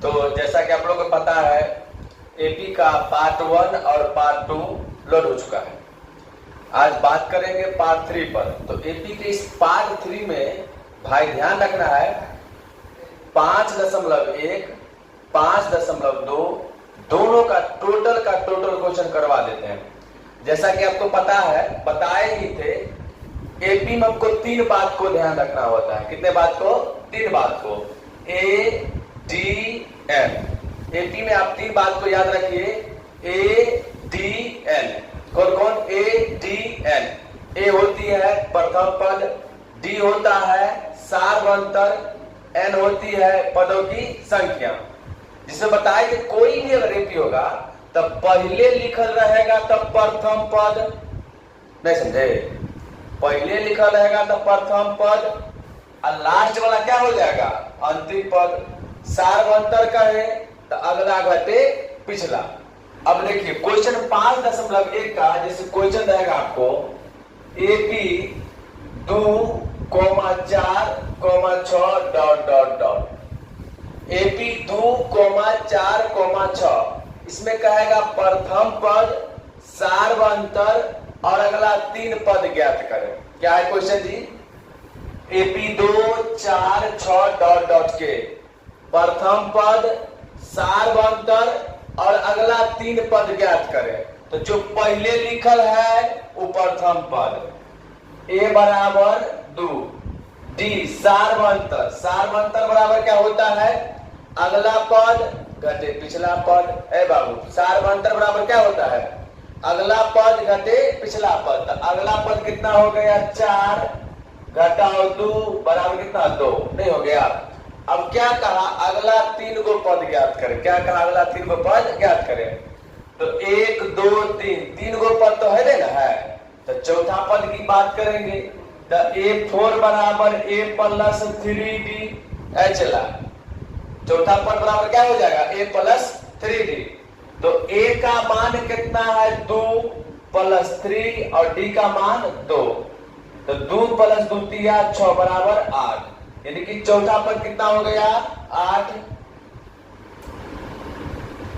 तो जैसा कि आप लोगों को पता है एपी का पार्ट 1 और पार्ट 2 लोड हो चुका है। आज बात करेंगे पार्ट 3 पर। तो एपी के इस पार्ट 3 में भाई ध्यान रखना है 5.1 5.2 दोनों का टोटल क्वेश्चन करवा देते हैं। जैसा कि आपको पता है, बताए ही थे, एपी में आपको 3 बात को ध्यान रखना होता है। कितने बात को? 3 बात को। ए डी एन। एपी में आप 3 बात को याद रखिए। A D N. कौन कौन? ए डी एन। ए होती है प्रथम पद, डी होता है सार्वंतर, एन होती है पदों की संख्या। जिसे बताया कि कोई भी अगर एपी होगा तब पहले लिखल रहेगा तब प्रथम पद। नहीं समझे? पहले लिखल रहेगा तब प्रथम पद और लास्ट वाला क्या हो जाएगा? अंतिम पद। सार्वंतर का है तो अगला घटे पिछला। अब देखिए क्वेश्चन 5.1 का जैसे क्वेश्चन रहेगा आपको एपी 2,4,6 एपी 2,4,6 इसमें कहेगा प्रथम पद, सार्वंतर और अगला 3 पद ज्ञात करें। क्या है क्वेश्चन जी? एपी 2,4,6 के प्रथम पद, सार्वंतर और अगला 3 पद ज्ञात करें। तो जो पहले लिखल है वो प्रथम पद, ए बराबर 2, डी सार्वंतर। सार्वंतर बराबर क्या होता है? अगला पद घटे पिछला पद। ए बाबू, सार्वंतर बराबर क्या होता है? अगला पद घटे पिछला पद। तो अगला पद कितना हो गया? 4 घटाओ 2 बराबर कितना? 2। नहीं हो गया? अब क्या कहा? अगला 3 को पद ज्ञात करें। क्या कहा? अगला 3 को पद ज्ञात करें। तो 1 2 3 को पद तो है ना है। तो चौथा पद की बात करेंगे तो A4 बराबर A प्लस 3D। चला चौथा पद बराबर क्या हो जाएगा? A plus 3D। तो A का मान कितना है? 2 प्लस 3 और D का मान 2। तो 2 प्लस 2 तिया 6 बराबर 8। यानी कि चौथा पद कितना हो गया? 8।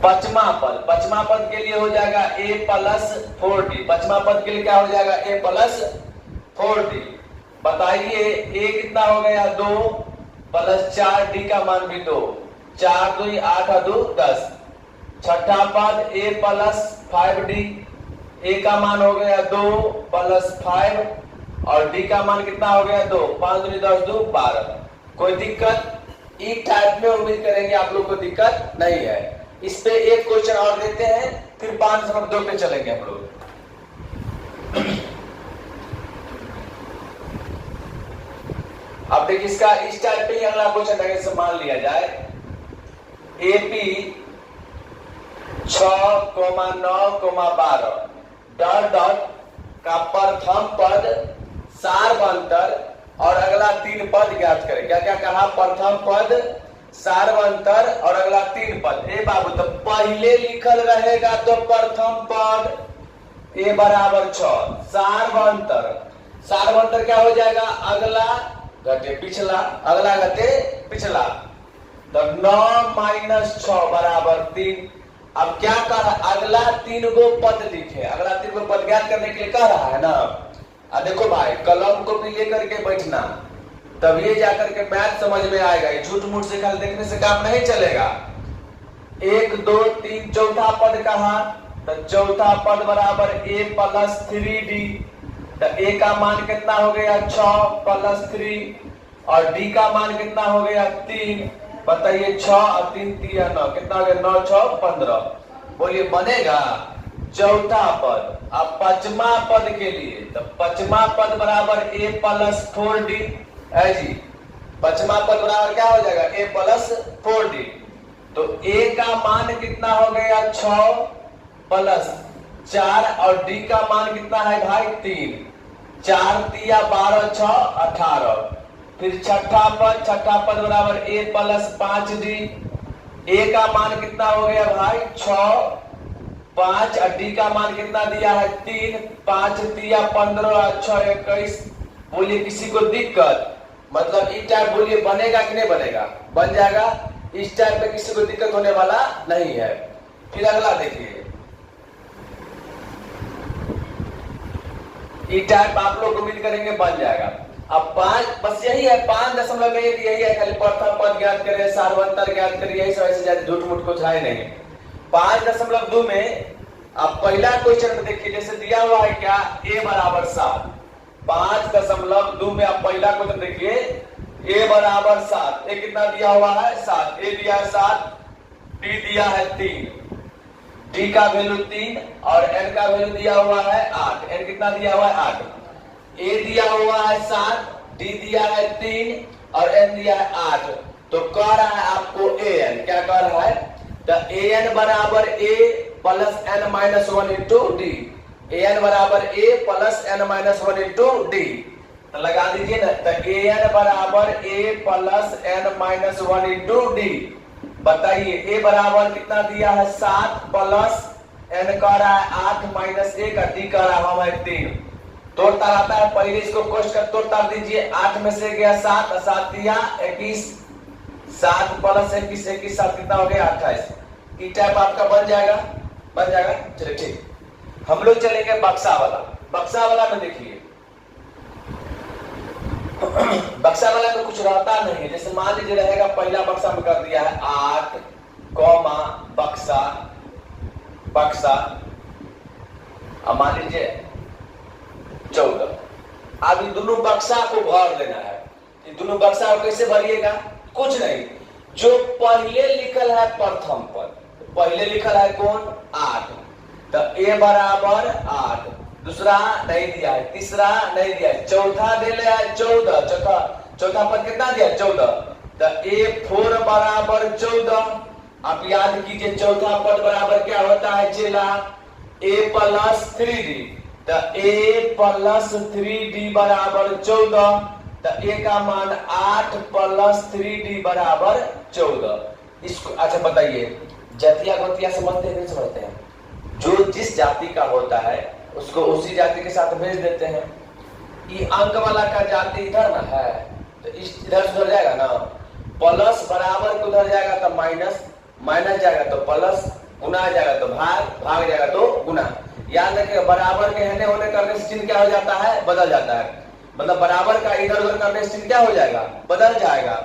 पांचवा पद के लिए हो जाएगा A प्लस 4D। पांचवा पद के लिए क्या हो जाएगा? A plus 4D। बताइए A कितना हो गया? 2 प्लस 4 D का मान भी 2। 4 2 8 2 10। छठा पद A प्लस 5D। A का मान हो गया 2 प्लस 5 और D का मान कितना हो गया? 2। 5 2 10 2 12। कोई दिक्कत? इस टाइप में उम्मीद करेंगे आप लोग को दिक्कत नहीं है। इस पे एक क्वेश्चन और देते हैं फिर 5.2 पे चलेंगे हम लोग। अब देखिए इसका इस टाइप पे अगला क्वेश्चन अगर मान लिया जाए एपी 6,9,12 डॉट डॉट का प्रथम पद, सार्वंतर और अगला 3 पद ज्ञात करें। क्या क्या कहा? प्रथम पद, सार्वंतर और अगला 3 पद। ए बाबू, तो पहले लिखल रहेगा तो प्रथम पद ए बराबर 6। सार्वंतर क्या हो जाएगा? अगला घटे पिछला, अगला घटे पिछला। तो 9 - 6 बराबर 3। अब क्या कर रहा है? अगला 3 को पद लिखे। अगला 3 को पद ज्ञात करने के लिए कह रहा है ना। देखो भाई, कलम को भी लेकर के बैठना तब ये जाकर के मैथ समझ में आएगा। झूठ मूठ से खाली देखने से काम नहीं चलेगा। 1 2 3 चौथा पद कहा तो चौथा पद बराबर A प्लस 3D। तो A का मान कितना हो गया? 6 प्लस 3 और D का मान कितना हो गया? 3। बताइए 6 और 3 3 9 कितना हो गया? 9 6 15। बोलिए बनेगा? चौथा पद। अब पांचवा पद के लिए तो पांचवा पद बराबर A प्लस 4D है जी। पांचवा पद बराबर क्या हो जाएगा? A plus 4D। तो A का मान कितना हो गया? 6 प्लस 4 और D का मान कितना है भाई? 3। 4 तिया 12 6 18। फिर छठा पद बराबर A प्लस 5D। A का मान कितना हो गया भाई? 6 5 और D का मान कितना दिया है? 3। 5 दिया 15 6 21। बोलिए किसी को दिक्कत? मतलब ई टाइप बोलिए बनेगा कि नहीं बनेगा? बन जाएगा। इस टाइप में किसी को दिक्कत होने वाला नहीं है। फिर अगला देखिए, ई टाइप आप लोग उम्मीद करेंगे बन जाएगा। अब 5 बस यही है, 5.1 यही है, खाली प्रथम पद ज्ञात करिए, सार्वंतर ज्ञात करिए, यही सब ऐसे ज्यादा झूठ मूठ कुछ है नहीं। 5.2 में अब पहला क्वेश्चन में देखिए, जैसे दिया हुआ है क्या, a बराबर 7। 5.2 में आप पहला क्वेश्चन देखिए, a बराबर 7, ए कितना दिया हुआ है 7, a दिया है 7, d दिया है 3, d का वैल्यू 3 और n का वैल्यू दिया हुआ है 8, n कितना दिया हुआ है 8, a दिया हुआ है 7, d दिया है 3 और n दिया है 8। तो कह रहा है आपको an, क्या कह रहा है, तो an बराबर a plus n minus 1 into D, an बराबर a plus n minus 1 into D. तो लगा दीजिए ना, तो an बराबर a plus n minus 1 into D. बताइए a बराबर कितना दिया है 7 प्लस n कह रहा है 8 माइनस 1 और d कह रहा है 3। तोड़ता रहता है, पहले इसको कोष्ट कर तोड़ता दीजिए, 8 में से गया 7 और 7 दिया 21, 7 प्लस 21, 21 7 कितना हो गया 28। ई टाइप आपका बन जाएगा, बन जाएगा। चलिए ठीक, हम लोग चलेंगे बक्सा वाला। बक्सा वाला में देखिए, बक्सा वाला में कुछ रहता नहीं है। जैसे मान लीजिए रहेगा, पहला बक्सा में कर दिया है 8 कॉमा बक्सा बक्सा, अब मान लीजिए 14। अब इन दोनों बक्सा को भर लेना है। इन दोनों बक्सा को कैसे भरिएगा, कुछ नहीं, जो पहले लिखल है प्रथम पद, पहले लिखल है कौन 8, तो a बराबर 8, दूसरा नहीं दिया है, तीसरा नहीं दिया है, चौथा दे ले है 14, चौथा पद कितना दिया 14, तो a4 बराबर 14। आप याद कीजिए चौथा पद बराबर क्या होता है चेला, a प्लस 3d, तो a प्लस 3d बराबर 14, तो a का मान 8 प्लस 3d बराबर 14। इसको अच्छा बताइए, जातिया गोतिया समझते हैं नहीं समझते हैं? जो जिस जाति का होता है उसको उसी जाति के साथ भेज देते हैं। ये अंक वाला का जाति इधर ना है, तो इधर सुधर जाएगा ना, प्लस बराबर को उधर जाएगा तो माइनस, माइनस जाएगा तो प्लस, गुना जाएगा तो भाग, भाग जाएगा तो गुना। याद रखिए बराबर के होने होने करने से चिन्ह क्या हो जाता है, बदल जाता है। मतलब बराबर का इधर उधर करने से चिन्ह क्या हो जाएगा, बदल जाएगा।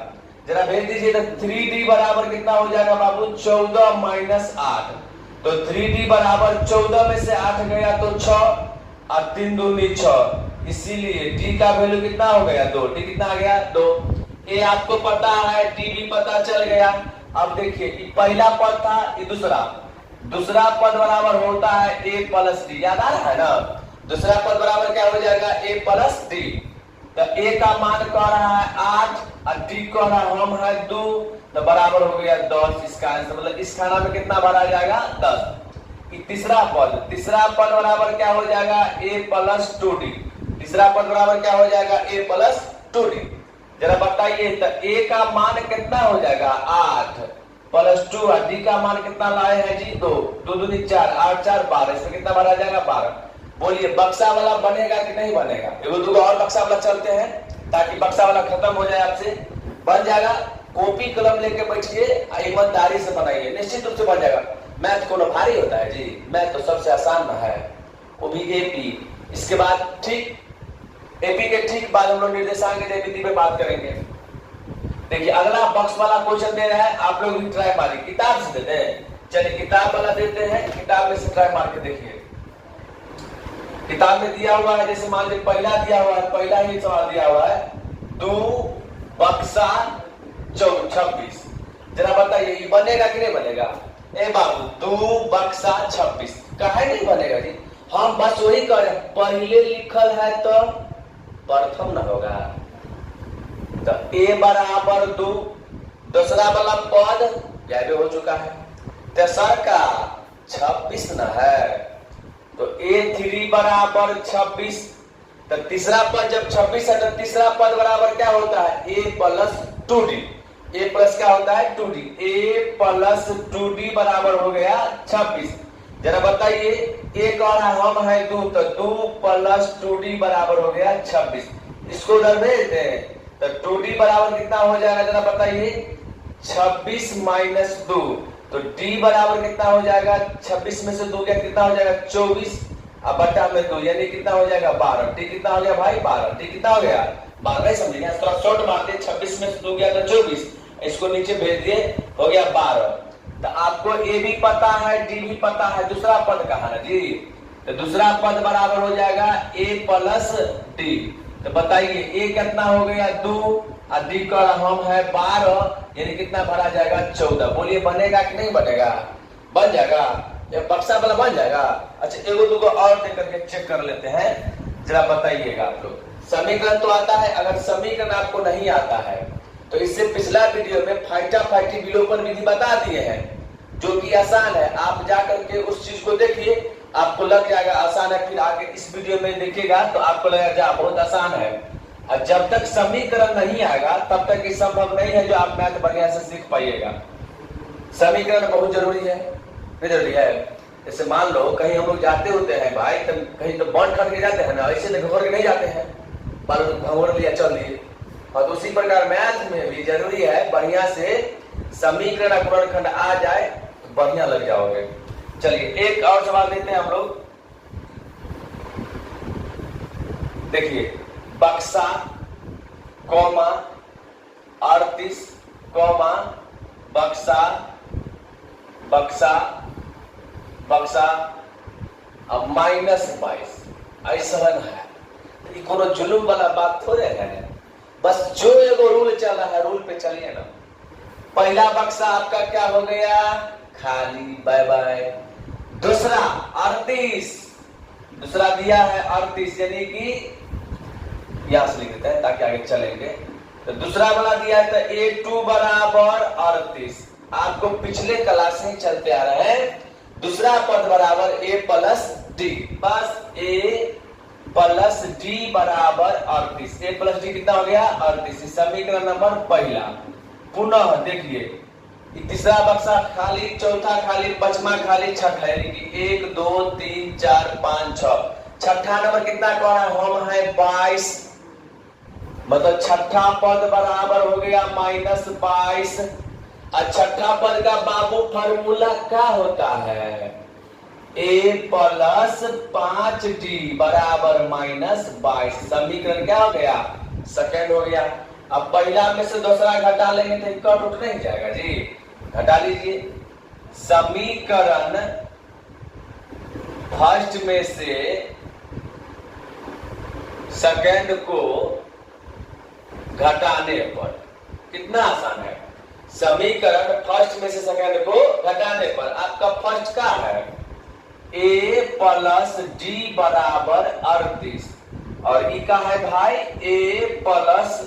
जरा भेज दीजिए, तो 3d बराबर कितना हो जाएगा बाबू 14 माइनस 8, तो 3d बराबर 14 में से 8 गया तो 6 और 3 दूनी 6, इसीलिए d का वैल्यू कितना हो गया 2, d कितना आ गया 2। a आपको पता है, d भी पता चल गया। अब देखिए ये पहला पद था, ये दूसरा पद बराबर होता है a प्लस डी, याद आ रहा है ना, दूसरा पद बराबर क्या हो जाएगा a प्लस डी। तो a का मान कह रहा है 8 और d कह रहा है हम है 2, तो बराबर हो गया 10। इसका आंसर मतलब इस खाना में कितना भरा जाएगा 10। तीसरा पद बराबर क्या हो जाएगा a प्लस 2d, तीसरा पद बराबर क्या हो जाएगा a प्लस 2d। जरा बताइए, तो a का मान कितना हो जाएगा 8 प्लस 2 और d का मान कितना लाए हैं जी 2, 2 दूनी 4, 8 4 12, इसमें कितना भरा जाएगा 12। बोलिए बक्सा वाला बनेगा कि नहीं बनेगा? एगो दो और बक्सा वाला चलते हैं ताकि बक्सा वाला खत्म हो जाए आपसे। बन जाएगा, कॉपी कलम लेके बैठिए, ईमानदारी से बनाइए, निश्चित रूप से बन जाएगा। मैथ कोनो भारी होता है जी, मैथ तो सबसे आसान है, वो भी एपी। इसके बाद ठीक एपी के ठीक बाद हम लोग निर्देशांक ज्यामिति पे बात करेंगे। देखिए अगला बक्स वाला क्वेश्चन दे रहा है, आप लोग भी ट्राई मारिए, किताब से देते हैं। चलिए किताब वाला देते हैं, किताब में से ट्राई मार के देखिए। किताब में दिया हुआ है, जैसे मान लीजिए पहला दिया हुआ है, पहला ही सवाल दिया हुआ है 2 बक्सा 26। जरा बताइए ये बनेगा कि नहीं बनेगा? ए बाबू 2 बक्सा 26 काहे नहीं बनेगा जी? हम बस वही करें, पहले लिखल है तो प्रथम न होगा, तो a बराबर 2, दूसरा वाला पद गायब हो चुका है, तेसर का 26 न है, तो a3 बराबर 26। तो तीसरा पद जब 26 है तो तीसरा पद बराबर क्या होता है a plus 2d, a plus क्या होता है 2d, a प्लस 2d बराबर हो गया 26। जरा बताइए a कह रहा हम है 2, तो 2 प्लस 2d बराबर हो गया 26। इसको उधर भेज दें तो 2d बराबर कितना हो जाएगा, जरा बताइए 26 माइनस 2, तो d बराबर कितना हो जाएगा, 26 में से 2 गया कितना हो जाएगा 24, अब बटा में 2 यानी कितना हो जाएगा 12। d कितना हो गया भाई 12, d कितना हो गया 12। समझिए थोड़ा शॉर्ट मारते, 26 में से 2 गया तो 24, इसको नीचे भेज दिए हो गया 12। तो आपको a भी पता है d भी पता है, दूसरा पद कहाँ है जी, तो दूसरा पद बराबर हो जाएगा a प्लस d। तो बताइए a कितना हो गया 2 और d का हम है 12, यानी कितना भरा जाएगा 14। बोलिए बनेगा कि नहीं बनेगा, बन जाएगा, ये बक्सा वाला बन जाएगा। अच्छा एगो दूगो और देख करके चेक कर लेते हैं, जरा बताइएगा आप लोग। समीकरण तो आता है, अगर समीकरण आपको नहीं आता है तो इससे पिछला वीडियो में फाइटा-फाइटी विलोपन विधि बता दिए हैं जो कि आसान है, आप जा करके उस चीज को देखिए, आपको लग जाएगा आसान है। फिर आगे इस वीडियो में देखिएगा तो आपको लगेगा बहुत आसान है। और जब तक समीकरण नहीं आएगा तब तक ये संभव नहीं है जो आप मैथ बढ़िया से सीख पाइएगा। समीकरण बहुत जरूरी है, जरूरी है। जैसे मान लो कहीं हम लोग जाते होते हैं भाई, तो कहीं तो बॉन्ड खड़ के जाते हैं ना, ऐसे घबरा के नहीं जाते हैं, भगोड़ लिया चल दिए। और उसी प्रकार मैथ में भी जरूरी है बढ़िया से समीकरण गुणनखंड आ जाए तो बढ़िया लग जाओगे। चलिए एक और सवाल देते हैं हम लोग। देखिए बक्सा कॉमा 38 कॉमा बक्सा बक्सा बक्सा अब -22 ऐसा है। ये कोनो जुलूम वाला बात थोड़े है, बस जो एगो रूल चल रहा है रूल पे चलिए ना। पहला बक्सा आपका क्या हो गया खाली, बाय बाय। दूसरा 38, दूसरा दिया है 38 यानी कि यहां से लिख देते हैं ताकि आगे चलेंगे। तो दूसरा वाला दिया है तो A2 बराबर 38, आपको पिछले क्लास में चलते आ रहे हैं। दूसरा पद बराबर A प्लस D, बस A प्लस D बराबर 38। A प्लस D कितना हो गया 38, समीकरण नंबर पहला। पुनः देखिए तीसरा बक्सा खाली, चौथा खाली, पांचवा खाली, छठा यानी कि 1 2 3 4 5 6। छठा नंबर कितना कह रहा है हम है 22, मतलब छठा पद बराबर हो गया -22। और छठा पद का बाबू फार्मूला क्या होता है A प्लस 5D बराबर -22। समीकरण क्या हो गया सेकंड हो गया। अब पहला में से दूसरा घटा लेंगे तो कट उठ नहीं जाएगा जी, घटा लीजिए। समीकरण फर्स्ट में से सेकंड को घटाने पर कितना आसान है। समीकरण फर्स्ट में से सेकंड को घटाने पर आपका फर्स्ट का है A प्लस D बराबर 38 और ई का है भाई A प्लस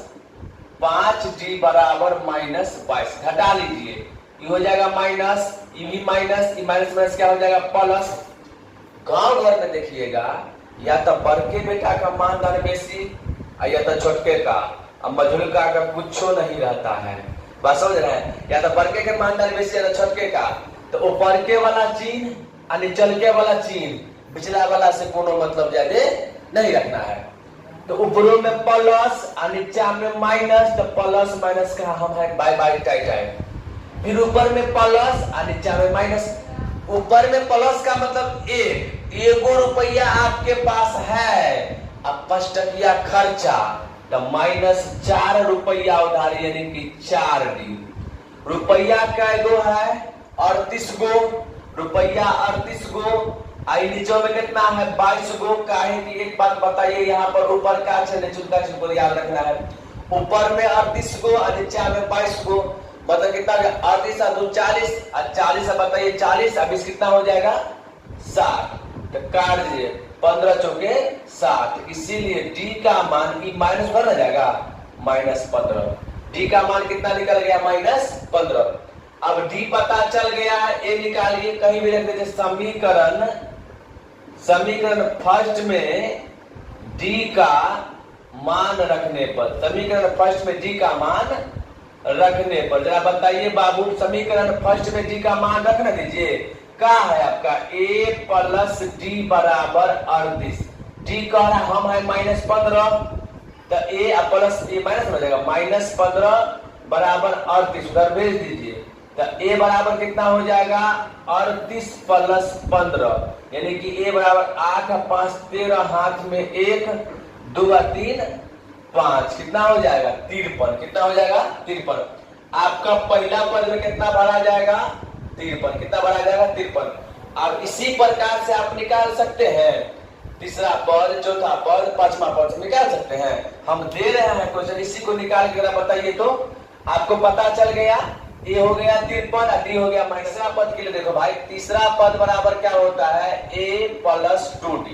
5D बराबर -22। घटा लीजिए, ये हो जाएगा माइनस, ये भी माइनस, ये माइनस माइनस क्या हो जाएगा प्लस। गांव घर में देखिएगा या तो बड़के बेटा का मानधन बेसी या तो छोटके का, अब मझुलका का कुछ नहीं रहता है, बस समझ रहे हैं। या तो बड़के के मानधन बेसी या तो छोटके का, तो ऊपर के वाला चिन्ह और निचलके वाला चिन्ह पिछला वाला से कोनो मतलब ज्यादा नहीं रखना है। तो ऊपरों में प्लस और नीचे में माइनस, तो प्लस माइनस का हम है बाय बाय टाइट है। फिर ऊपर में प्लस और नीचे में माइनस। ऊपर में प्लस का मतलब एगो रुपया आपके पास है, अब 5 टकिया खर्चा तो -4 रुपया उधारी यानी कि 4D। रुपया का एगो है 38 गो, रुपया 38 गो। आई नीचे में कितना है 22 गो। काहे की एक बात बताइए, यहाँ पर ऊपर का अच्छा नीचे का को याद रखना है। ऊपर में 38 गो और नीचे में 22 गो, मतलब कितना 38 और 2 40 और 40 बताइए 40 अब इस कितना हो जाएगा 60। तो काट दीजिए 15 चौके 60, इसीलिए D का मान की माइनस बढ़ जाएगा -15। D का मान कितना निकल गया -15। अब D पता चल गया है, A निकालिए, कहीं भी रख दीजिए। समीकरण फर्स्ट में D का मान रखने पर, समीकरण फर्स्ट में D का मान रखने पर जरा बताइए बाबू, समीकरण फर्स्ट में D का मान रखने दीजिए। क्या है आपका A प्लस D बराबर 38। D कह रहा हम है -15, तो A प्लस A माइनस हो जाएगा -15 बराबर 38 उधर भेज दीजिए। तो a बराबर कितना हो जाएगा 38 प्लस 15 यानी कि a बराबर 8 5 13 हाथ में 1 2 3 5 कितना हो जाएगा 53। कितना हो जाएगा 53। आपका पहला पद में कितना भरा जाएगा 53। कितना भरा जाएगा 53। अब इसी प्रकार से आप निकाल सकते हैं तीसरा पद, चौथा पद, पांचवा पद निकाल सकते हैं। हम दे रहे हैं क्वेश्चन, इसी को निकाल के बताइए तो आपको पता चल गया। ये हो गया 53 और डी हो गया। तीसरा पद के लिए देखो भाई, तीसरा पद बराबर क्या होता है a प्लस 2d।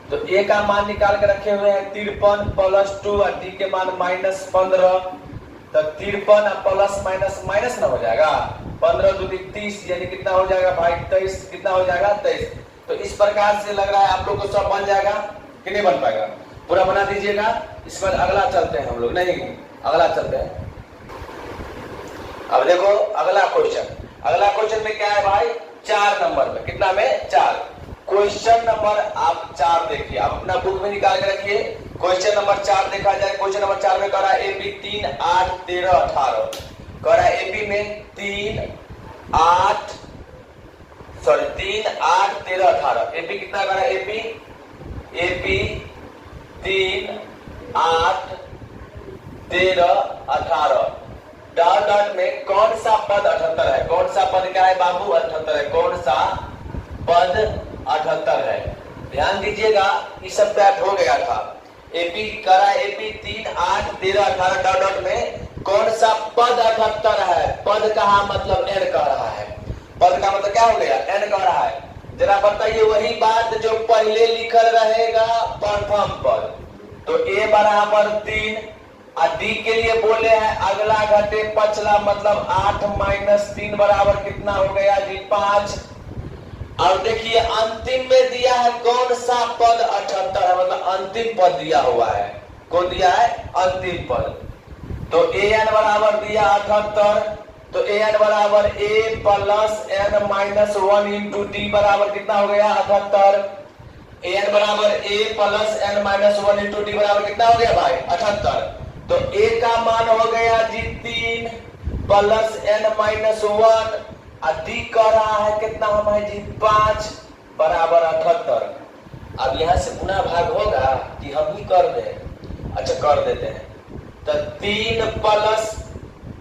तो a का मान निकाल के रखे हुए हैं 53 प्लस 2 और d के मान माइनस 15। तो 53 प्लस माइनस माइनस ना हो जाएगा 15 दूनी 30 यानी कितना हो जाएगा भाई 23। कितना हो जाएगा 23। तो इस प्रकार से लग रहा है आप लोग को सब बन जाएगा कि नहीं बन पाएगा, पूरा बना दीजिएगा। इस पर अगला चलते हैं हम लोग, नहीं अगला चलते हैं। अब देखो अगला क्वेश्चन में क्या है भाई 4 नंबर में, कितना में 4। क्वेश्चन नंबर आप 4 देखिए, आप अपना बुक में निकाल के रखिए। क्वेश्चन नंबर 4 देखा जाए। क्वेश्चन नंबर 4 में कह रहा है एपी 3 8 13 18 कह रहा है एपी में 3 8 13 18 एपी कितना कह रहा है एपी 3 8 13 18 डॉट डॉट में कौन सा पद 78 है। कौन सा पद क्या है बाबू 78 है। कौन सा पद 78 है, ध्यान दीजिएगा। इस सब बैठ हो गया था। एपी करा एपी 3 8 13 18 डॉट डॉट में कौन सा पद 78 है। पद कहा मतलब एन कह रहा है। पद का मतलब क्या हो गया एन कह रहा है। जरा बताइए वही बात जो पहले लिखल रहेगा प्रथम पद। तो ए बराबर 3 और डी के लिए बोले हैं अगला घटे पछला मतलब 8 माइनस 3 बराबर कितना हो गया जी 5। और देखिए अंतिम में दिया है कौन सा पद 78 है, मतलब अंतिम पद दिया हुआ है। कौन दिया है अंतिम पद। तो ए एन बराबर दिया 78। तो ए एन बराबर A plus N minus 1 into D बराबर कितना हो गया 78। ए एन बराबर A plus N minus 1 into D बराबर कितना हो गया भाई 78। तो a का मान हो गया जी 3 प्लस n माइनस 1 और d कह रहा है कितना हम है जी 5 बराबर 78। अब यहां से गुना भाग होगा कि हम ही कर दें। अच्छा कर देते हैं। तो 3 प्लस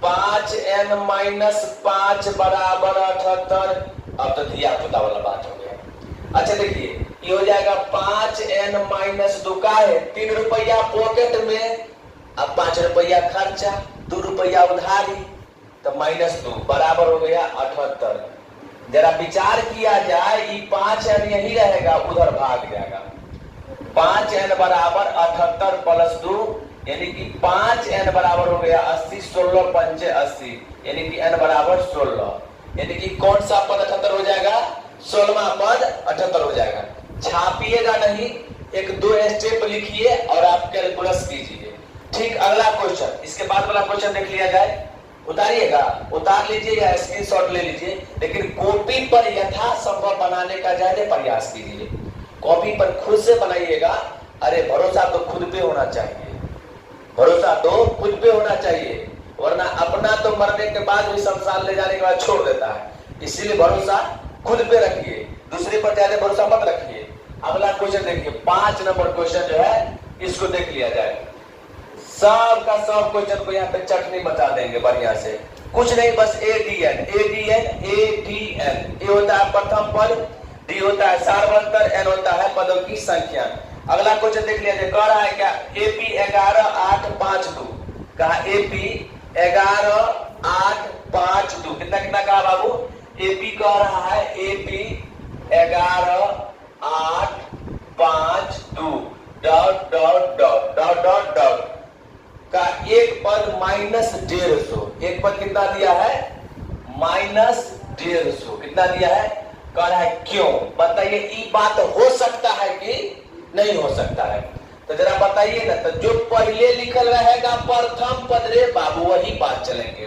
5n माइनस 5 बराबर 78। अब तो दिया पुता वाला बात हो गया। अच्छा देखिए ये हो जाएगा 5n माइनस 2 का है 3 रुपया पॉकेट में, अब 5 रुपया खर्चा 2 रुपया उधारी, तो माइनस 2 बराबर हो गया 78। जरा विचार किया जाए ये 5n यही रहेगा उधर भाग जाएगा। 5n बराबर 78 प्लस 2 यानी कि 5n बराबर हो गया 80 16 पंचे 80 यानी कि n बराबर 16 यानी कि कौन सा पद 78 हो जाएगा 16वां पद 78 हो जाएगा। छापिएगा नहीं, एक 2 स्टेप लिखिए और आप कैलकुलस कीजिए। ठीक अगला क्वेश्चन, इसके बाद वाला क्वेश्चन देख लिया जाए। उतारिएगा, उतार लीजिए या स्क्रीनशॉट ले लीजिए, लेकिन कॉपी पर यथासंभव बनाने का ज्यादा प्रयास कीजिए। कॉपी पर खुद से बनाइएगा। अरे भरोसा तो खुद पे होना चाहिए, भरोसा तो खुद पे होना चाहिए, वरना अपना तो मरने के बाद भी शमशान ले जाने के बाद छोड़ देता है। इसीलिए भरोसा खुद पे रखिए, दूसरे पर ज्यादा भरोसा मत रखिए। अगला क्वेश्चन देखिए 5 नंबर क्वेश्चन जो है इसको देख लिया जाए। सब का सब क्वेश्चन को यहाँ पे चटनी बता देंगे बढ़िया से, कुछ नहीं बस एडीएन एडीएन एडीएन। ए होता है प्रथम पद, डी होता है सार्वंतर, एन होता है पदों की संख्या। अगला क्वेश्चन देख लिया जाए। कह रहा है क्या एपी 11 8 5 2 कहा एपी 11 8 5 2 कितना कितना कहा बाबू। एपी कह रहा है AP 11 8 5 2 dot dot dot dot dot dot का एक पद माइनस 150। एक पद कितना दिया है माइनस 150 कितना दिया है। कह रहा है क्यों बताइए। ये बात हो सकता है कि नहीं हो सकता है, तो जरा बताइए ना। तो जो पहले लिखल रहेगा प्रथम पद रे बाबू वही बात चलेंगे।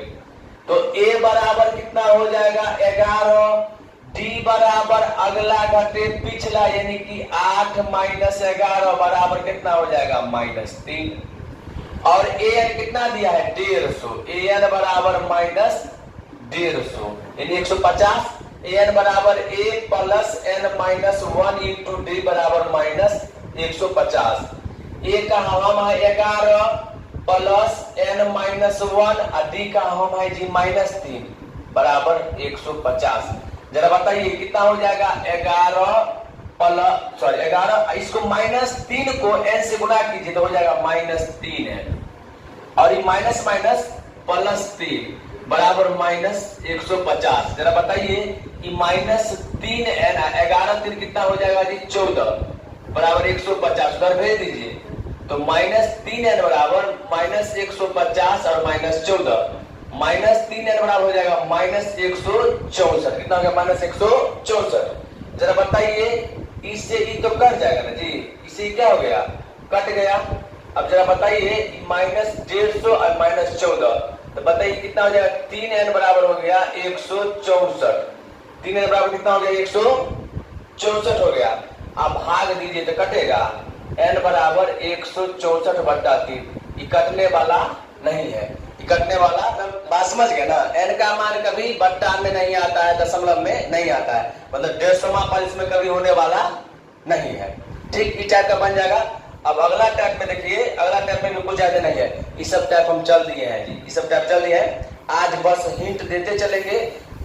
तो a बराबर कितना हो जाएगा 11, d बराबर अगला घटे पिछला यानी कि 8 माइनस 11 बराबर कितना हो जाएगा -3। और ए एन कितना दिया है 150, ए एन बराबर माइनस 150 यानी 150, ए एन बराबर A plus N minus 1 into D बराबर माइनस 150। ए का हम है 11 प्लस एन माइनस 1 और डी का हम है जी माइनस 3 बराबर 150। जरा बताइए कितना हो जाएगा 11 इसको माइनस 3 को एन से गुणा कीजिए तो हो जाएगा माइनस 3 एन और ये माइनस माइनस प्लस 3 बराबर माइनस 150। जरा बताइए कि माइनस 3 एन 11 3 कितना हो जाएगा जी 14 बराबर 150 उधर भेज दीजिए तो माइनस 3 एन बराबर माइनस 150 और माइनस 14 माइनस 3 एन बराबर हो जाएगा माइनस 164। कितना हो गया माइनस 164। जरा बताइए इससे ये तो कट जाएगा ना जी, इससे क्या हो गया कट गया। अब जरा बताइए माइनस 150 और माइनस 14 तो बताइए कितना हो जाएगा 3 एन बराबर हो गया 164। 3 एन बराबर कितना हो गया 164 हो गया। अब भाग दीजिए तो कटेगा एन बराबर 164/3। ये कटने वाला नहीं है, ये कटने वाला बात समझ गए ना। एन का मान कभी बट्टा में नहीं आता है, दशमलव में नहीं आता है, मतलब 150वां पद इसमें कभी होने वाला नहीं है। ठीक इस टाइप का बन जाएगा। अब अगला टाइप में देखिए, अगला टाइप में भी कुछ ज्यादा नहीं है, ये सब टाइप हम चल दिए हैं जी, ये सब टाइप चल दिए हैं। आज बस हिंट देते चलेंगे,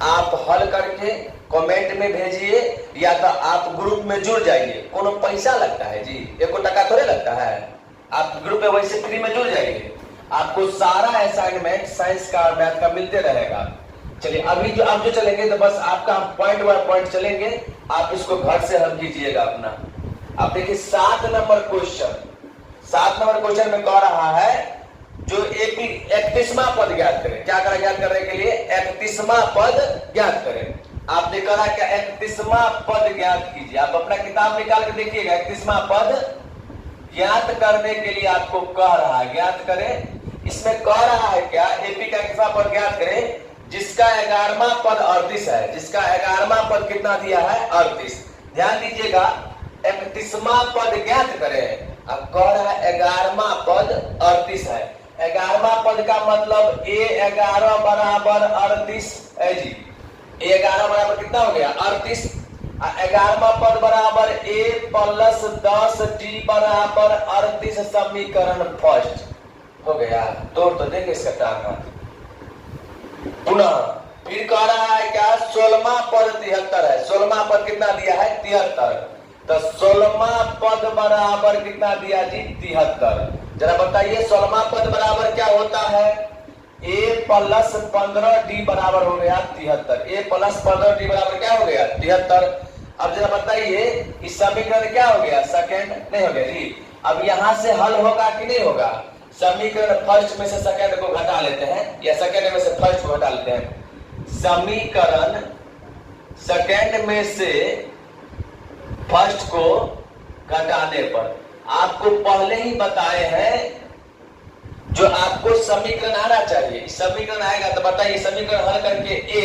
आप हल करके कमेंट में भेजिए या तो आप ग्रुप में जुड़ जाइए। कोनो पैसा लगता है जी, 1 टका थोड़े लगता है, आप ग्रुप में वैसे फ्री में जुड़ जाइए, आपको सारा असाइनमेंट साइंस का और मैथ का मिलते रहेगा। चलिए अभी जो आप जो चलेंगे तो बस आपका हम पॉइंट बाय पॉइंट चलेंगे, आप इसको घर से हल कीजिएगा अपना। आप देखिए 7 नंबर क्वेश्चन, 7 नंबर क्वेश्चन में कह रहा है जो 31वां पद ज्ञात करें। क्या करें ज्ञात करने के लिए 31वां पद ज्ञात करें। आपने कहा क्या 31वां पद ज्ञात कीजिए। आप अपना किताब निकाल के देखिएगा 31वां पद ज्ञात करने के लिए आपको कह रहा है ज्ञात करें। इसमें कह रहा है क्या एपी का 31वां पद ज्ञात करें जिसका 11वां पद 38 है, जिसका 11वां पद कितना दिया है 38। ध्यान दीजिएगा 31वां पद ज्ञात करें, अब कह रहा है 11वां पद 38 है। 11वां पद का मतलब A11 बराबर 38 है जी, A11 बराबर कितना हो गया 38। 11वां पद बराबर A प्लस 10D बराबर 38 समीकरण फर्स्ट हो गया। तो देंगे इसका टाका। पुनः फिर कह रहा है क्या 16वां पद 73 है, 16वां पद कितना दिया है 73, तो 16वां पद बराबर कितना दिया जी 73। जरा बताइए 16वां पद बराबर क्या होता है A प्लस 15D बराबर हो गया 73। A प्लस 15D बराबर क्या हो गया 73। अब जरा बताइए इस समीकरण क्या हो गया सेकंड नहीं हो गया जी। अब यहां से हल होगा कि नहीं होगा, समीकरण फर्स्ट में से सेकंड को घटा लेते हैं या सेकंड में से फर्स्ट को घटा लेते हैं। समीकरण सेकंड में से फर्स्ट को घटाने पर आपको पहले ही बताए हैं जो आपको समीकरण आना चाहिए। समीकरण आएगा तो बताइए समीकरण हल करके ए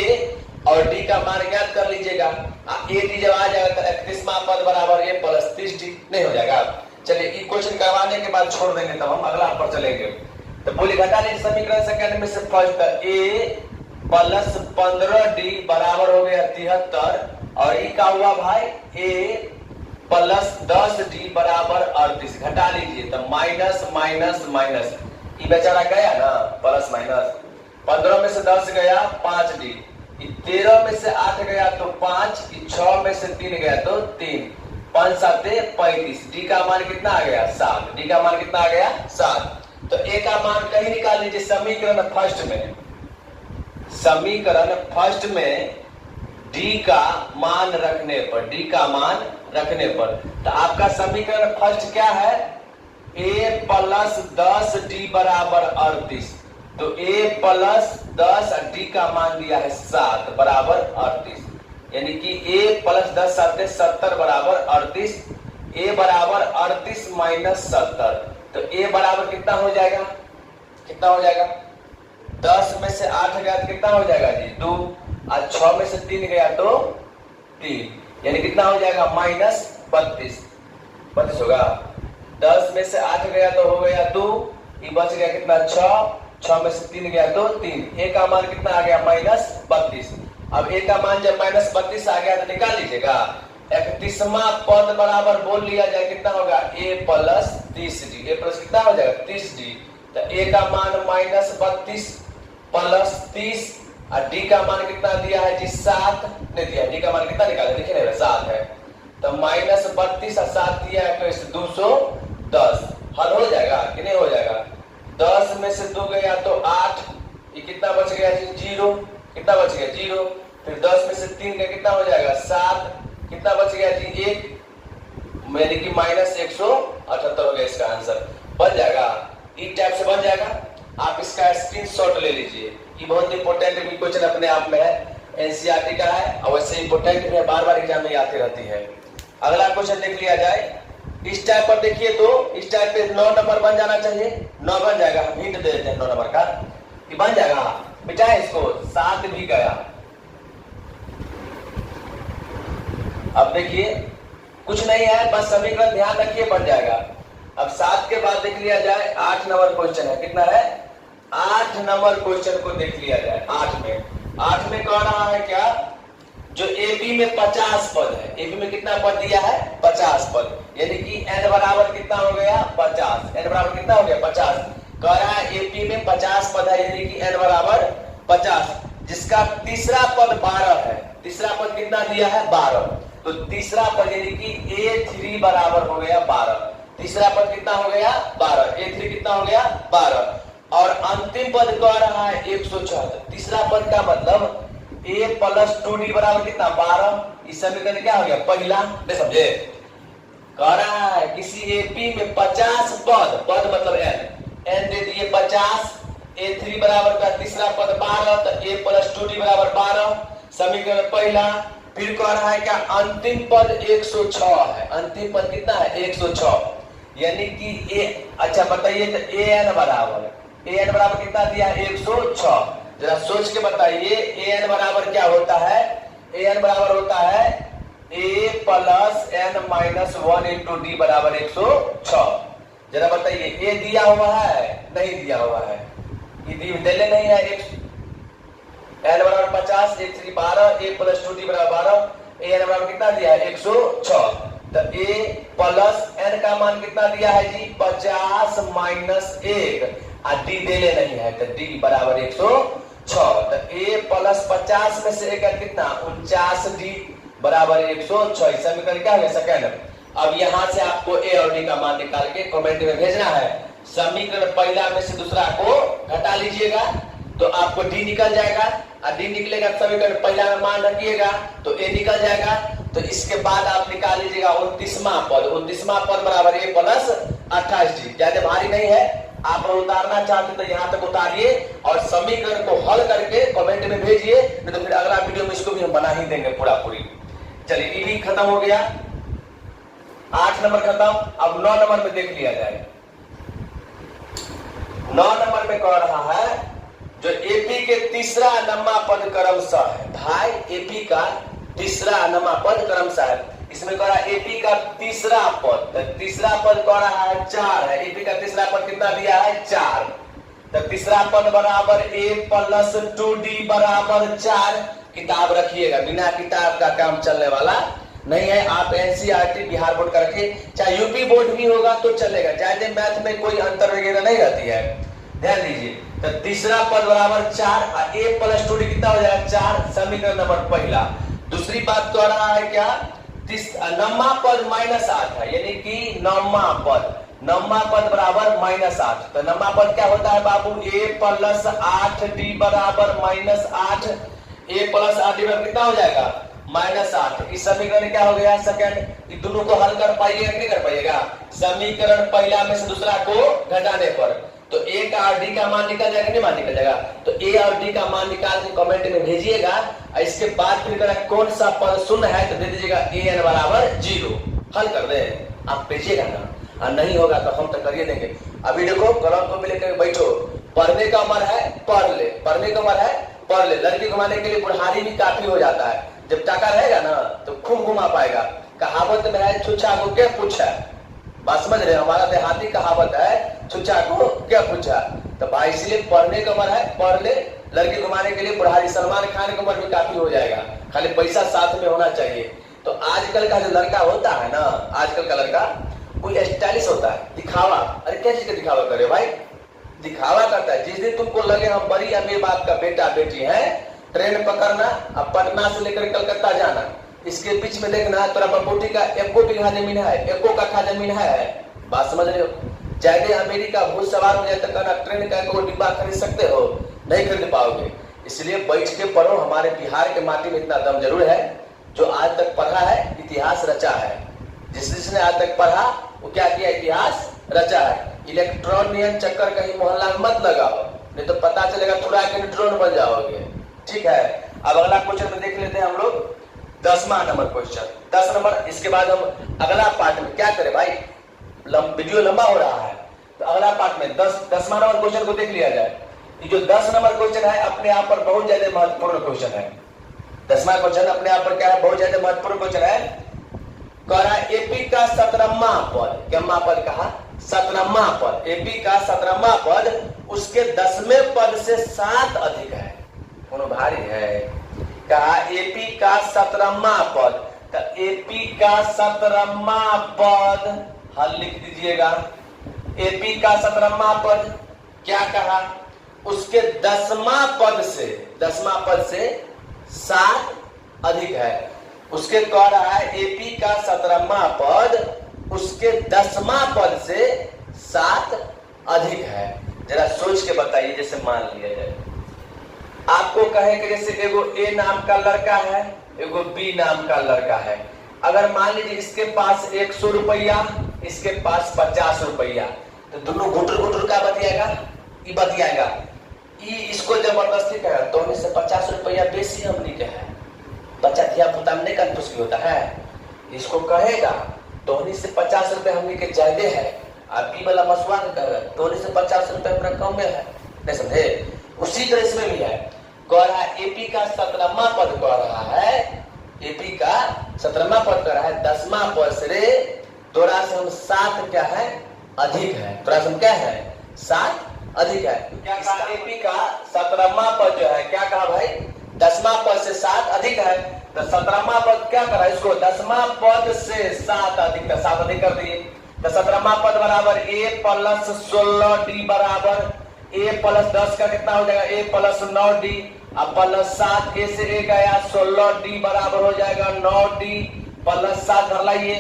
और डी का मान ज्ञात कर लीजिएगा। ए डी जब आ जाएगा तो 31वां पद बराबर ए प्लस 30D नहीं हो जाएगा। चलिए ये क्वेश्चन करवाने के बाद छोड़ देंगे तब हम अगला पर चलेंगे। तो बोलिए घटा लीजिए समीकरण सेकंड में से फर्स्ट ए प्लस 15D बराबर हो गया 73 और ये का हुआ भाई ए प्लस 10D बराबर 38। घटा लीजिए तो माइनस माइनस माइनस ये बेचारा गया ना प्लस माइनस, 15 में से 10 गया 5D, 13 में से 8 गया तो 5, 6 में से 3 गया तो 3, 5 7 35। डी का मान कितना आ गया 7, डी का मान कितना आ गया 7। तो ए का मान कहीं निकाल लीजिए समीकरण फर्स्ट में, समीकरण फर्स्ट में डी का मान रखने पर, डी का मान रखने पर तो आपका समीकरण फर्स्ट क्या है ए प्लस 10D बराबर 38। तो a प्लस 10 डी का मान दिया है 7 बराबर 38, यानी कि a प्लस 10 7 70 बराबर 38। a बराबर 38 माइनस 70 तो a बराबर कितना हो जाएगा, कितना हो जाएगा 10 में से 8 गया तो कितना हो जाएगा जी 2 और 6 में से 3 गया तो 3, यानी कितना हो जाएगा माइनस 32 होगा। 10 में से 8 गया तो हो गया 2, ये बच गया कितना 6, 6 में से 3 गया तो 3, ए का मान कितना आ गया -32। अब ए का मान जब -32 आ गया तो निकाल लीजिएगा 31वां पद बराबर बोल लिया जाए कितना होगा a plus 30d, a plus कितना हो जाएगा 30d। तो a का मान -32 प्लस 30 और d का मान कितना दिया है जी 7 नहीं दिया, d का मान कितना निकाले देखिए ना 7 है, तो -32 और 7 दिया है तो इस 210 हल हो जाएगा कि नहीं हो जाएगा। 10 में से 2 गया तो 8, ये कितना बच गया जी 0, कितना बच गया 0। फिर 10 में से 3 का कितना हो जाएगा 7, कितना बच गया जी 1, यानी कि -178 हो गया इसका आंसर बन जाएगा। इस टाइप से बन जाएगा, आप इसका स्क्रीनशॉट ले लीजिए। ये बहुत इंपॉर्टेंट क्वेश्चन अपने आप में है, एनसीईआरटी का है और वैसे इंपॉर्टेंट भी है, बार-बार एग्जाम में आती रहती है। अगला क्वेश्चन देख लिया जाए, इस टाइप पर देखिए तो इस टाइप पे 9 नंबर बन जाना चाहिए, 9 बन जाएगा। हम हिंट दे देते हैं 9 नंबर का, ये बन जाएगा बेटा, इसको 7 भी गया। अब देखिए कुछ नहीं है, बस समीकरण ध्यान रखिए बन जाएगा। अब 7 के बाद देख लिया जाए 8 नंबर क्वेश्चन है, कितना है 8 नंबर क्वेश्चन को देख लिया जाए। 8 में कह रहा है क्या, जो एबी में 50 पद है, एबी में कितना पद दिया है 50 पद, यानी कि n बराबर कितना हो गया 50, n बराबर कितना हो गया 50। कह रहा है एबी में 50 पद है यानी कि n बराबर 50, जिसका तीसरा पद 12 है। तीसरा पद कितना दिया है 12, तो तीसरा पद यानी कि A3 बराबर हो गया 12। तीसरा पद कितना हो गया 12, A3 कितना हो गया 12। और अंतिम पद कह रहा है 176। तीसरा पद का मतलब a प्लस 2d बराबर कितना 12। इस समीकरण क्या हो गया पहला, नहीं समझे। कह रहा है किसी एपी में 50 पद, पद मतलब n दे दिए 50, A3 बराबर का तीसरा पद 12, तो a प्लस 2d बराबर 12 समीकरण पहला। फिर कह रहा है क्या अंतिम पद 106 है, अंतिम पद कितना है 106, यानी कि a, अच्छा बताइए तो an बराबर कितना दिया है 106। जरा सोच के बताइए an बराबर क्या होता है, an बराबर होता है a plus n minus 1 into D बराबर 106। जरा बताइए a दिया हुआ है नहीं दिया हुआ है, ये दिले नहीं है। n बराबर 50, A3 12, a प्लस 2d बराबर 12, an बराबर कितना दिया है 106। तो a प्लस n का मान कितना दिया है जी 50 माइनस 1 और d देले नहीं है, तो d बराबर 106। तो a प्लस 50 में से एक कितना 49d बराबर 106। समीकरण क्या है सेकंड। अब यहां से आपको a और d का मान निकाल के कमेंट में भेजना है। समीकरण पहला में से दूसरा को घटा लीजिएगा तो आपको d निकल जाएगा, और d निकलेगा समीकरण पहला में मान रखिएगा तो a निकल जाएगा। तो इसके बाद आप निकाल लीजिएगा 29वां पद, 29वां पद बराबर a प्लस 28d। ज्यादा भारी नहीं है, आप उतारना चाहते तो यहाँ तक उतारिए और समीकरण को हल करके कमेंट में भेजिए, नहीं तो फिर अगला वीडियो में इसको भी हम बना ही देंगे पूरा पूरी। चलिए ये भी खत्म हो गया, 8 नंबर खत्म। अब 9 नंबर में देख लिया जाए। 9 नंबर में कह रहा है जो एपी के तीसरा नमा पद क्रमशः है, भाई एपी का तीसरा नमा पद क्रमशः है। इसमें कह रहा है एपी का तीसरा पद, तीसरा पद कह रहा है 4 है। एपी का तीसरा पद कितना दिया है 4, तो तीसरा पद बराबर a प्लस 2d बराबर 4। किताब रखिएगा, बिना किताब का काम चलने वाला नहीं है। आप एनसीईआरटी बिहार बोर्ड करके, चाहे यूपी बोर्ड भी होगा तो चलेगा, ज्यादा मैथ में कोई अंतर वगैरह नहीं रहती है, ध्यान दीजिए। तो तीसरा पद बराबर 4 और a प्लस 2d कितना हो जाएगा 4, समीकरण नंबर पहला। दूसरी बात कह रहा है क्या नम्मा पद -8 है, यानी कि नम्मा पद बराबर -8। तो नम्मा पद क्या होता है बाबू a प्लस 8d बराबर -8, a प्लस 8d बराबर कितना हो जाएगा -8। इस समीकरण क्या हो गया सेकंड। इन दोनों को हल कर पाइएगा नहीं कर पाइएगा, समीकरण पहला में से दूसरा को घटाने पर तो a का और d का मान निकल जाएगा, नहीं मान निकल जाएगा। तो a और d का मान निकाल के कमेंट में भेजिएगा। इसके बाद फिर कौन सा पद शून्य है तो दे दीजिएगा an बराबर 0। हल कर दे आप भेजिएगा ना, और नहीं होगा तो हम तो करिए देंगे। अभी देखो कलम को लेकर बैठो, पढ़ने का उम्र है पढ़ ले, पढ़ने का उम्र है पढ़ ले। लड़की घुमाने के लिए बुढ़ारी भी काफी हो जाता है, जब टाका रहेगा ना तो खूब घुमा पाएगा। कहावत में है छुच्छा को क्या पूछा, बात समझ रहे, हमारा देहाती कहावत है छुच्छा को क्या पूछा। तो भाई इसलिए पढ़ने का उम्र है, पढ़ ले। लड़की घुमाने के लिए बुढ़ारी सलमान खान की उम्र भी काफी हो जाएगा, खाली पैसा साथ में होना चाहिए। तो आजकल का जो लड़का होता है ना, आजकल का लड़का कोई स्टाइलिश होता है, दिखावा। अरे क्या चीज का दिखावा करे भाई, दिखावा करता है। जिस दिन तुमको लगे हम बड़ी अमीर बाप का बेटा बेटी है, ट्रेन पकड़ना, अब पटना से लेकर कलकत्ता जाना, इसके बीच में देखना तोरा बपोटी का एको बीघा जमीन है, एको कट्ठा जमीन है, बात समझ रहे हो। चाहे अमेरिका भूत सवार हो जाए तो कहना ट्रेन का एको डिब्बा खरीद सकते हो, नहीं खरीद पाओगे। इसलिए बैठ के पढ़ो। हमारे बिहार के माटी में इतना दम जरूर है, जो आज तक पढ़ा है इतिहास रचा है। जिसने आज तक पढ़ा वो क्या किया, इतिहास रचा है। इलेक्ट्रॉनियन चक्कर कहीं मोहल्ला में मत लगाओ, नहीं तो पता चलेगा थोड़ा के न्यूट्रॉन बन जाओगे। ठीक है, अब अगला क्वेश्चन में देख लेते हैं हम लोग 10वां नंबर क्वेश्चन, 10 नंबर। इसके बाद हम अगला पार्ट में क्या करें भाई, वीडियो लंबा हो रहा है, तो अगला पार्ट में 10वां नंबर क्वेश्चन को देख लिया जाए। ये जो 10 नंबर क्वेश्चन है अपने आप पर बहुत ज्यादा महत्वपूर्ण क्वेश्चन है। 10वां क्वेश्चन अपने आप पर क्या है, बहुत ज्यादा महत्वपूर्ण क्वेश्चन है। कहा एपी का 17वां पद, क्या पद कहा, 17वां पद, एपी का 17वां पद उसके 10वें पद से 7 अधिक है। कौन भारी है, कहा एपी का 17वां पद, तो एपी का 17वां पद हल लिख दीजिएगा। एपी का 17वां पद क्या कहा, उसके 10वां पद से 7 अधिक है। उसके कह रहा है एपी का 17वां पद उसके 10वां पद से 7 अधिक है। जरा सोच के बताइए। जैसे मान लिया जाए आपको कहे कि जैसे एगो ए नाम का लड़का है, एगो बी नाम का लड़का है। अगर मान लीजिए इसके पास 100 रुपया, इसके पास 50 रुपया, तो दोनों घुटर घुटर का बतियाएगा, ये बतियाएगा। इसको जबरदस्ती कहे तो उन्हीं से 50 रुपया बेसी हमने के है, बच्चा धिया पुता में नहीं कंफ्यूज होता है, इसको कहेगा तो उन्हीं से 50 रुपया हमने के ज्यादा है, आप बी वाला मसुआ कर रहे तो उन्हीं से 50 रुपया अपना कम में है, नहीं समझे। उसी तरह इसमें भी है, कह रहा है एपी का 17वां पद कह रहा है, एपी का 17वां पद कह रहा है 10वां पद से तोरा से हम 7 क्या है अधिक है, तोरा से हम क्या है 7 अधिक है। क्या कहा, एपी का 17वां पद जो है क्या कहा भाई, 10वां पद से 7 अधिक है। तो 17वां पद क्या करा, इसको 10वां पद से 7 अधिक, 7 अधिक कर दिए। तो 17वां पद बराबर a प्लस 16d बराबर a प्लस 10 का कितना हो जाएगा, a प्लस 9d, अब प्लस 7, a से a गया 16d बराबर हो जाएगा 9d प्लस 7 धर लाइए,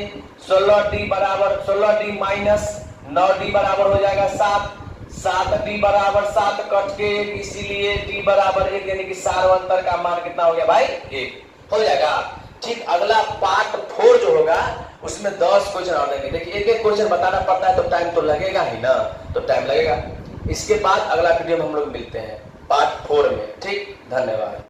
16d बराबर 16d माइनस 9d बराबर हो जाएगा 7, 7d बराबर 7 कट के 1, इसीलिए d बराबर 1, यानी कि सार्वंतर का मान कितना हो गया भाई 1 हो जाएगा। ठीक, अगला पार्ट 4 जो होगा उसमें 10 क्वेश्चन और देंगे। देखिए एक एक क्वेश्चन बताना पड़ता है तो टाइम तो लगेगा ही ना, तो टाइम लगेगा। इसके बाद अगला वीडियो में हम लोग मिलते हैं पार्ट 4 में। ठीक, धन्यवाद।